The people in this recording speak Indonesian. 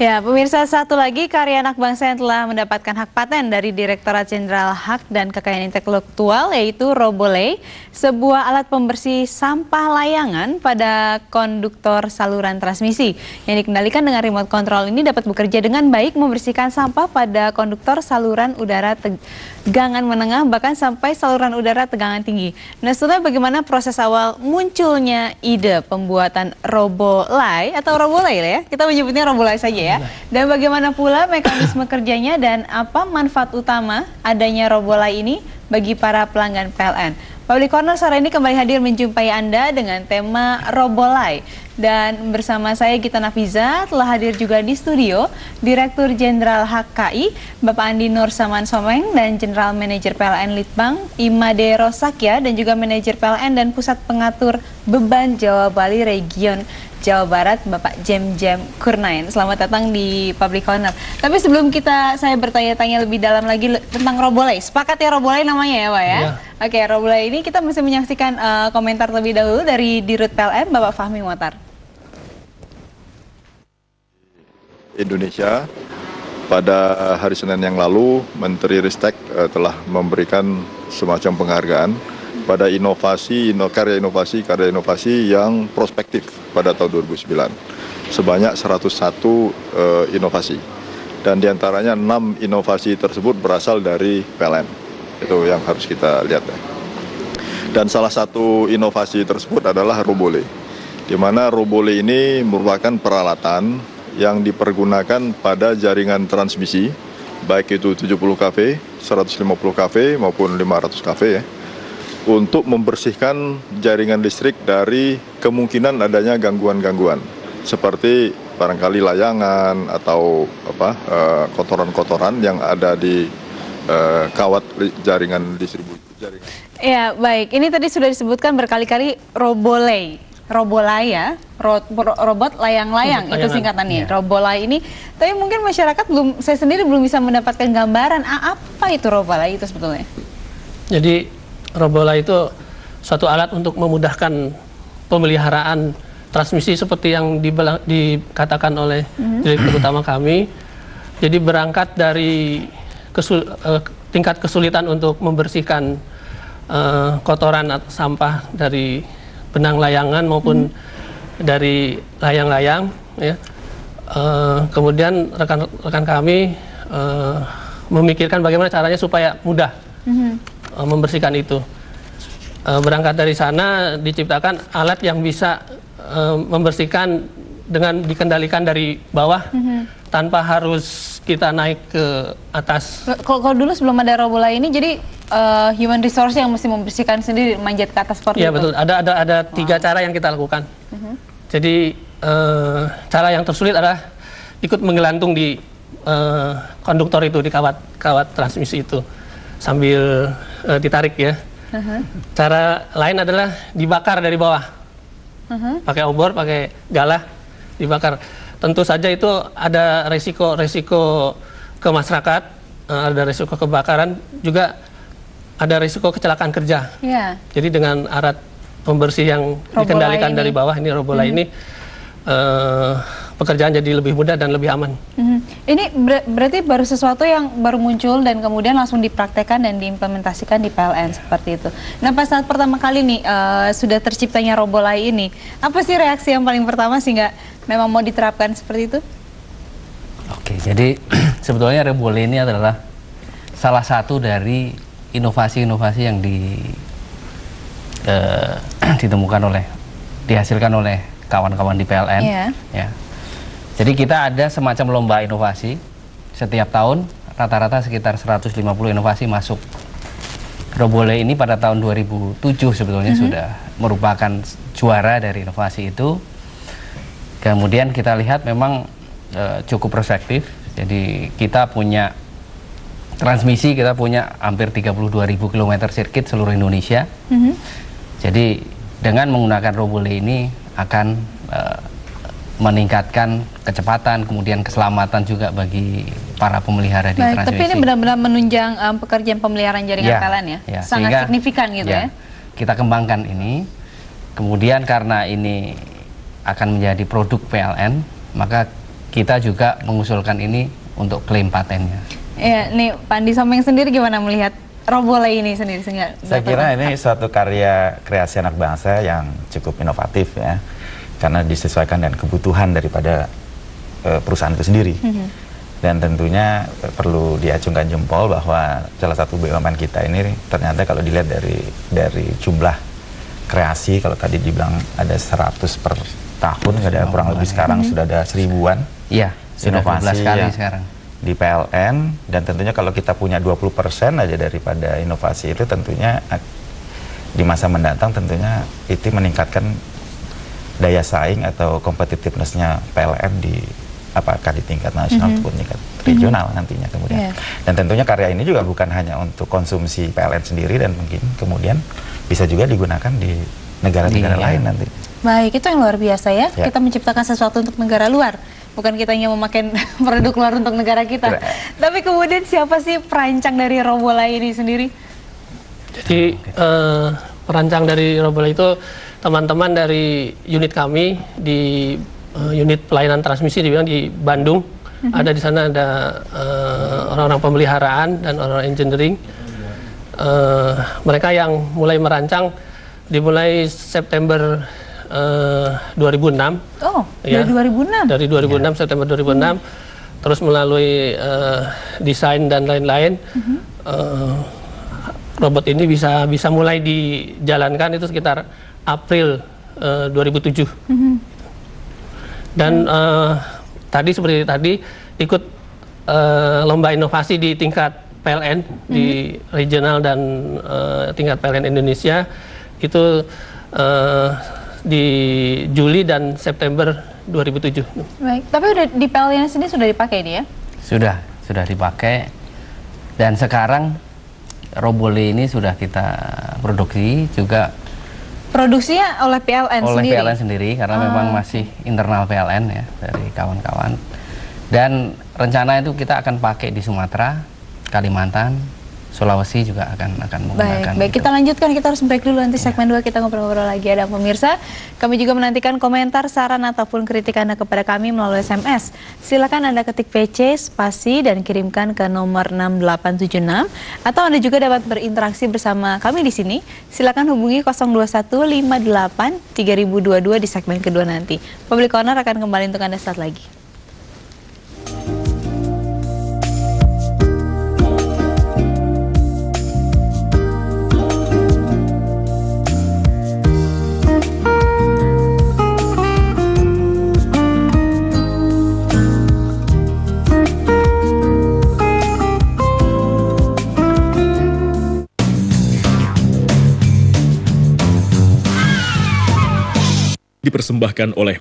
Ya, pemirsa, satu lagi karya anak bangsa yang telah mendapatkan hak paten dari Direktorat Jenderal Hak dan Kekayaan Intelektual, yaitu Robolei, sebuah alat pembersih sampah layangan pada konduktor saluran transmisi. Yang dikendalikan dengan remote control ini dapat bekerja dengan baik membersihkan sampah pada konduktor saluran udara tegangan menengah, bahkan sampai saluran udara tegangan tinggi. Nah, setelah bagaimana proses awal munculnya ide pembuatan Robolei atau Robolei ya? Kita menyebutnya Robolei saja ya. Dan bagaimana pula mekanisme kerjanya dan apa manfaat utama adanya Robolei ini bagi para pelanggan PLN. Public Corner sore ini kembali hadir menjumpai Anda dengan tema Robolei. Dan bersama saya Gita Nafiza telah hadir juga di studio Direktur Jenderal HKI Bapak Andi Nur Saman Someng dan General Manager PLN Litbang Imade Rosakya dan juga Manajer PLN dan Pusat Pengatur Beban Jawa Bali Region Jawa Barat Bapak Jem Kurnain. Selamat datang di Public Corner. Tapi sebelum saya bertanya-tanya lebih dalam lagi tentang Robolei. Sepakat ya Robolei namanya ya Pak ya? Iya. Oke, Robolei ini kita masih menyaksikan komentar terlebih dahulu dari Dirut PLN Bapak Fahmi Muhtar. Indonesia pada hari Senin yang lalu Menteri Ristek telah memberikan semacam penghargaan pada karya inovasi yang prospektif pada tahun 2009 sebanyak 101 inovasi, dan diantaranya 6 inovasi tersebut berasal dari PLN. Itu yang harus kita lihat ya. Dan salah satu inovasi tersebut adalah Robolei, di mana Robolei ini merupakan peralatan yang dipergunakan pada jaringan transmisi, baik itu 70 kV, 150 kV maupun 500 kV ya, untuk membersihkan jaringan listrik dari kemungkinan adanya gangguan-gangguan seperti barangkali layangan atau kotoran-kotoran yang ada di kawat jaringan distribusi. Ya, baik. Ini tadi sudah disebutkan berkali-kali Robolei ya, robot layang-layang itu singkatannya. Ya. Robolei ini, tapi mungkin masyarakat saya sendiri belum bisa mendapatkan gambaran apa itu Robolei itu sebetulnya. Jadi Robolei itu suatu alat untuk memudahkan pemeliharaan transmisi seperti yang dikatakan oleh Direktur Utama kami. Jadi berangkat dari tingkat kesulitan untuk membersihkan kotoran atau sampah dari benang layangan maupun dari layang-layang ya. Kemudian rekan-rekan kami memikirkan bagaimana caranya supaya mudah membersihkan itu. Berangkat dari sana diciptakan alat yang bisa membersihkan dengan dikendalikan dari bawah tanpa harus kita naik ke atas. Kalau dulu sebelum ada Robolei ini jadi human resource yang mesti membersihkan sendiri, manjat ke atas seperti itu. Iya betul, ada 3 cara yang kita lakukan. Jadi cara yang tersulit adalah ikut menggelantung di konduktor itu, di kawat transmisi itu sambil ditarik ya. Cara lain adalah dibakar dari bawah, pakai obor, pakai galah, dibakar. Tentu saja itu ada resiko ke masyarakat, ada resiko kebakaran, juga ada risiko kecelakaan kerja. Yeah. Jadi dengan alat pembersih yang dikendalikan dari bawah ini Robolei ini pekerjaan jadi lebih mudah dan lebih aman. Ini berarti baru sesuatu yang baru muncul dan kemudian langsung dipraktekkan dan diimplementasikan di PLN seperti itu. Nah, pas saat pertama kali nih sudah terciptanya Robolei ini, apa sih reaksi yang paling pertama sehingga memang mau diterapkan seperti itu? Oke, jadi sebetulnya Robolei ini adalah salah satu dari inovasi-inovasi yang dihasilkan oleh kawan-kawan di PLN. Yeah. Ya. Jadi kita ada semacam lomba inovasi setiap tahun, rata-rata sekitar 150 inovasi masuk. Robolei ini pada tahun 2007 sebetulnya sudah merupakan juara dari inovasi itu. Kemudian kita lihat memang cukup prospektif. Jadi kita punya transmisi, kita punya hampir 32.000 km sirkuit seluruh Indonesia. Jadi dengan menggunakan Robolei ini akan meningkatkan kecepatan, kemudian keselamatan juga bagi para pemelihara di transmisi. Tapi ini benar-benar menunjang pekerjaan pemeliharaan jaringan PLN ya? Sangat signifikan gitu ya? Kita kembangkan ini, kemudian karena ini akan menjadi produk PLN, maka kita juga mengusulkan ini untuk klaim patennya. Ya, nih Pak Andi Someng sendiri gimana melihat Robolei ini sendiri? Saya kira ini suatu karya kreasi anak bangsa yang cukup inovatif ya, karena disesuaikan dengan kebutuhan daripada perusahaan itu sendiri. Dan tentunya perlu diacungkan jempol bahwa salah satu BUMN kita ini ternyata kalau dilihat dari jumlah kreasi, kalau tadi dibilang ada 100 per tahun, ada kurang lebih sekarang sudah ada 1000-an. Iya, sudah 12 kali ya, sekarang di PLN. Dan tentunya kalau kita punya 20% aja daripada inovasi itu, tentunya di masa mendatang tentunya itu meningkatkan daya saing atau competitiveness-nya PLN di apakah di tingkat nasional ataupun tingkat regional nantinya kemudian. Dan tentunya karya ini juga bukan hanya untuk konsumsi PLN sendiri, dan mungkin kemudian bisa juga digunakan di negara-negara lain nanti. Baik, itu yang luar biasa ya. Kita menciptakan sesuatu untuk negara luar, bukan kita hanya memakai produk luar untuk negara kita. Tapi kemudian siapa sih perancang dari Robolei ini sendiri? Jadi perancang dari Robolei itu teman-teman dari unit kami di unit pelayanan transmisi di Bandung. Ada di sana ada orang-orang pemeliharaan dan orang-orang engineering. Mereka yang mulai merancang dimulai September 2006. Oh, ya, dari 2006? Dari 2006, September 2006. Terus melalui desain dan lain-lain, robot ini bisa mulai dijalankan itu sekitar April 2007. Dan tadi seperti tadi ikut lomba inovasi di tingkat PLN di regional dan tingkat PLN Indonesia itu di Juli dan September 2007. Baik, tapi udah di PLN sendiri sudah dipakai ini ya? Sudah dipakai, dan sekarang Robolei ini sudah kita produksi juga. Produksinya oleh PLN sendiri? Oleh PLN sendiri, karena memang masih internal PLN ya, dari kawan-kawan. Dan rencana itu kita akan pakai di Sumatera, Kalimantan, Sulawesi juga akan menggunakan. Baik, kita lanjutkan, kita harus break dulu, nanti segmen 2 kita ngobrol-ngobrol lagi. Ada pemirsa, kami juga menantikan komentar, saran ataupun kritik Anda kepada kami melalui SMS. Silakan Anda ketik PC, spasi, dan kirimkan ke nomor 6876, atau Anda juga dapat berinteraksi bersama kami di sini. Silakan hubungi 021583022 di segmen kedua nanti. Public Corner akan kembali untuk Anda saat lagi. Dipersembahkan oleh